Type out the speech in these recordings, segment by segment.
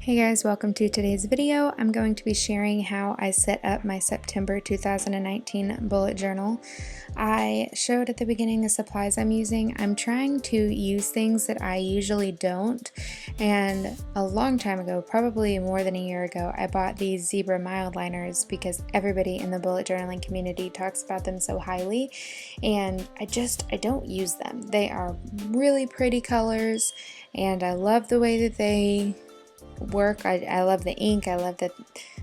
Hey guys, welcome to today's video. I'm going to be sharing how I set up my September 2019 bullet journal. I showed at the beginning the supplies I'm using. I'm trying to use things that I usually don't, and a long time ago, probably more than a year ago, I bought these zebra mild liners because everybody in the bullet journaling community talks about them so highly, and I don't use them. They are really pretty colors and I love the way that they work. I love the ink. I love that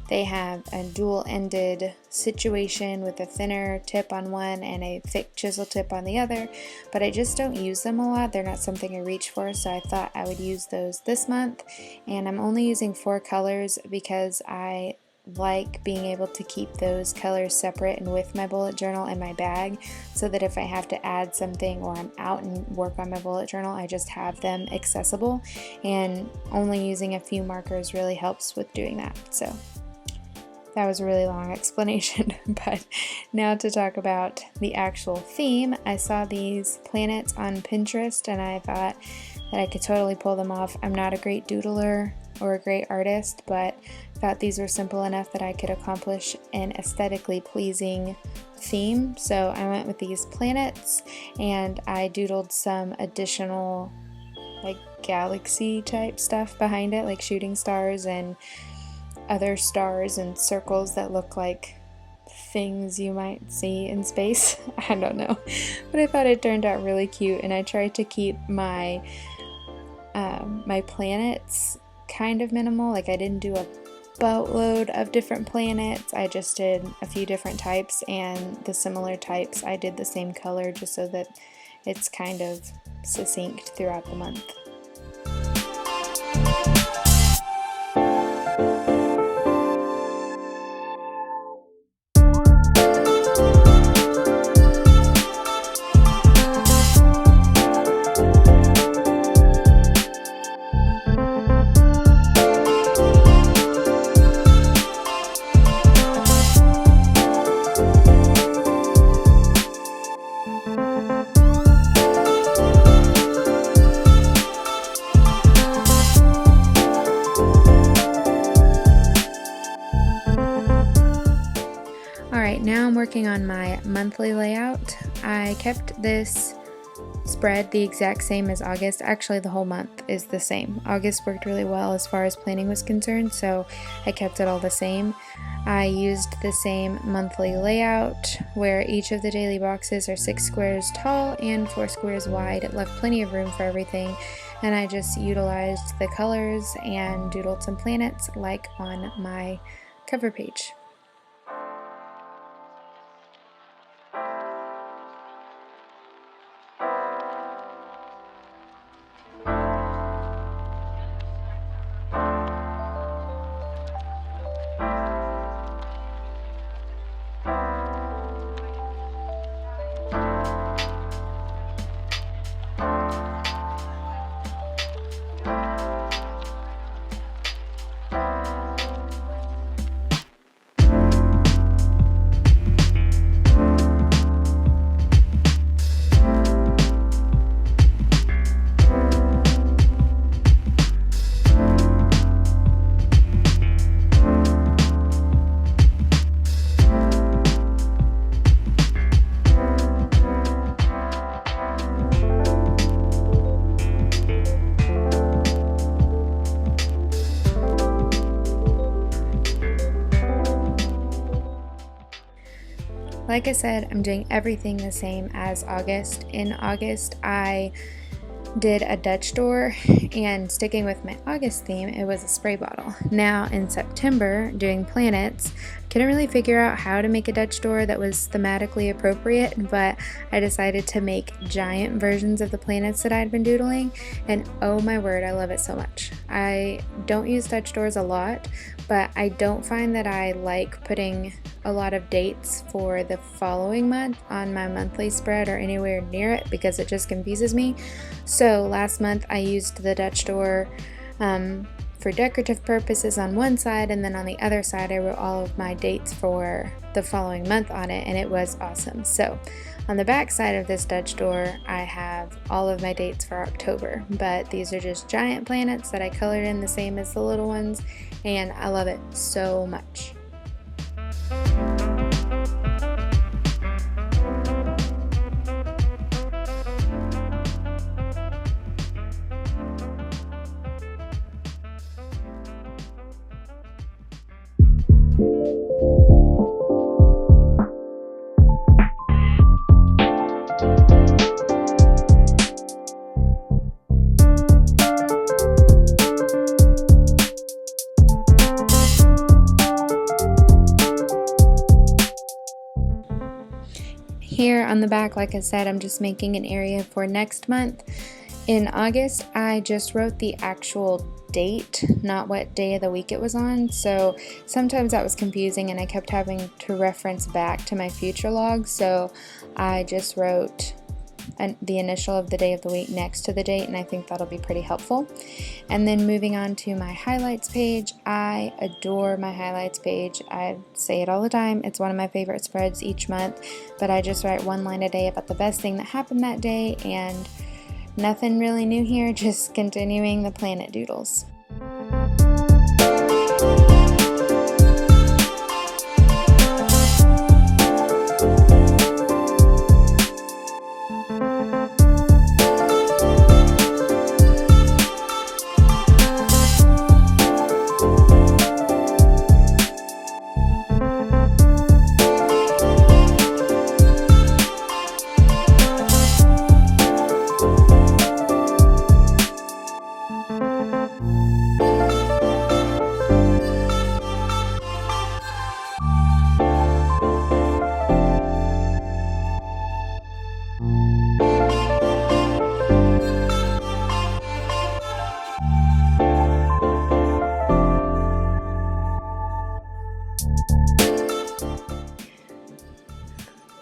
they have a dual-ended situation with a thinner tip on one and a thick chisel tip on the other, but I just don't use them a lot. They're not something I reach for, so I thought I would use those this month, and I'm only using 4 colors because I like being able to keep those colors separate and with my bullet journal in my bag, so that if I have to add something or I'm out and work on my bullet journal, I just have them accessible, and only using a few markers really helps with doing that. So that was a really long explanation, but now to talk about the actual theme. I saw these planets on Pinterest and I thought that I could totally pull them off. I'm not a great doodler or a great artist, but thought these were simple enough that I could accomplish an aesthetically pleasing theme. So I went with these planets and I doodled some additional like galaxy type stuff behind it, like shooting stars and other stars and circles that look like things you might see in space. I don't know, but I thought it turned out really cute, and I tried to keep my my planets kind of minimal. Like I didn't do a boatload of different planets. I just did a few different types, and the similar types I did the same color just so that it's kind of succinct throughout the month. Alright, now I'm working on my monthly layout. I kept this spread the exact same as August. Actually, the whole month is the same. August worked really well as far as planning was concerned, so I kept it all the same. I used the same monthly layout where each of the daily boxes are 6 squares tall and 4 squares wide. It left plenty of room for everything, and I just utilized the colors and doodled some planets like on my cover page. Like I said, I'm doing everything the same as August. In August, I did a Dutch door, and sticking with my August theme, it was a spray bottle. Now in September, doing planets, couldn't really figure out how to make a Dutch door that was thematically appropriate, but I decided to make giant versions of the planets that I'd been doodling, and oh my word, I love it so much. I don't use Dutch doors a lot, but I don't find that I like putting a lot of dates for the following month on my monthly spread or anywhere near it because it just confuses me. So last month I used the Dutch door for decorative purposes on one side, and then on the other side I wrote all of my dates for the following month on it, and it was awesome. So On the back side of this Dutch door, I have all of my dates for October, but these are just giant planets that I colored in the same as the little ones, and I love it so much. Here on the back, like I said, I'm just making an area for next month. In August, I just wrote the actual date, not what day of the week it was on, so sometimes that was confusing and I kept having to reference back to my future log, so I just wrote the initial of the day of the week next to the date, and I think that'll be pretty helpful. And then moving on to my highlights page, I adore my highlights page. I say it all the time, it's one of my favorite spreads each month, but I just write one line a day about the best thing that happened that day, and nothing really new here, just continuing the planet doodles.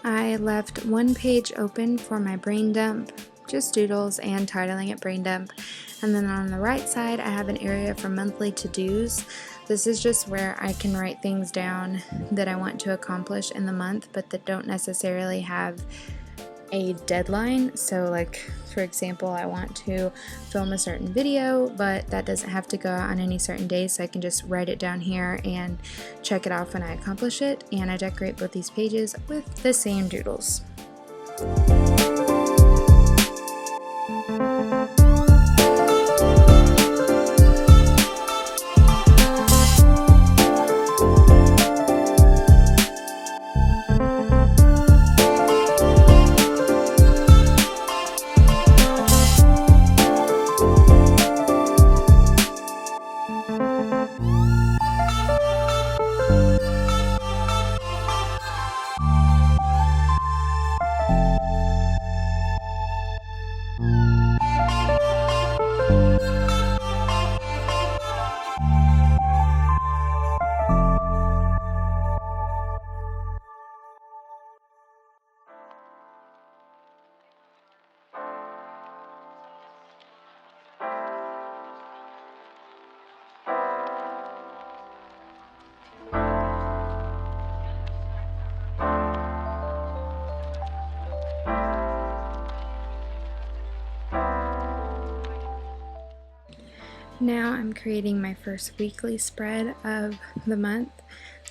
I left one page open for my brain dump, just doodles and titling it brain dump. And then on the right side, I have an area for monthly to-dos. This is just where I can write things down that I want to accomplish in the month, but that don't necessarily have a deadline. So like, for example, I want to film a certain video, but that doesn't have to go out on any certain days, so I can just write it down here and check it off when I accomplish it. And I decorate both these pages with the same doodles. Now I'm creating my first weekly spread of the month.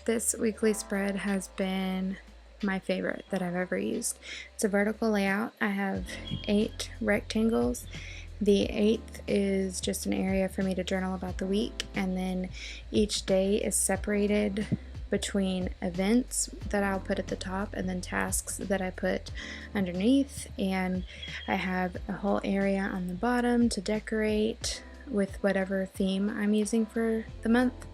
This weekly spread has been my favorite that I've ever used. It's a vertical layout. I have 8 rectangles. The 8th is just an area for me to journal about the week, and then each day is separated between events that I'll put at the top and then tasks that I put underneath, and I have a whole area on the bottom to decorate with whatever theme I'm using for the month,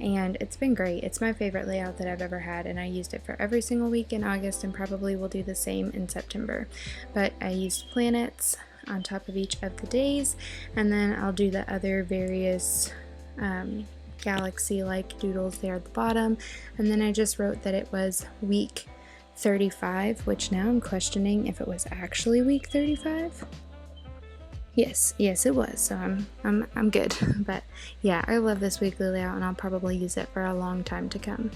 and it's been great. It's my favorite layout that I've ever had, and I used it for every single week in August and probably will do the same in September. But I used planets on top of each of the days, and then I'll do the other various galaxy-like doodles there at the bottom, and then I just wrote that it was week 35, which now I'm questioning if it was actually week 35. Yes, it was, so I'm good. But yeah, I love this weekly layout, and I'll probably use it for a long time to come.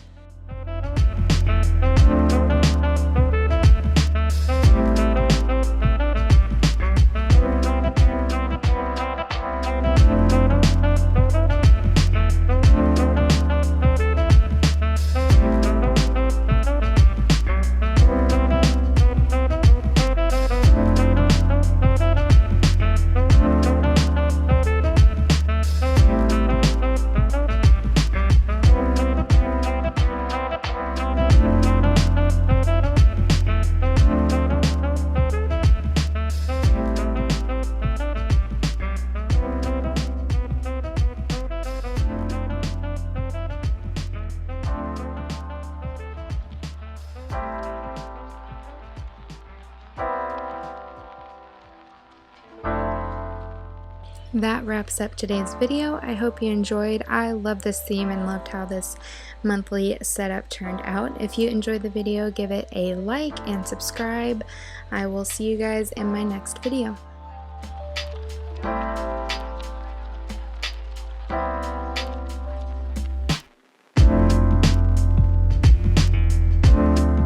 that wraps up today's video. I hope you enjoyed. I love this theme and loved how this monthly setup turned out. If you enjoyed the video, give it a like and subscribe. I will see you guys in my next video.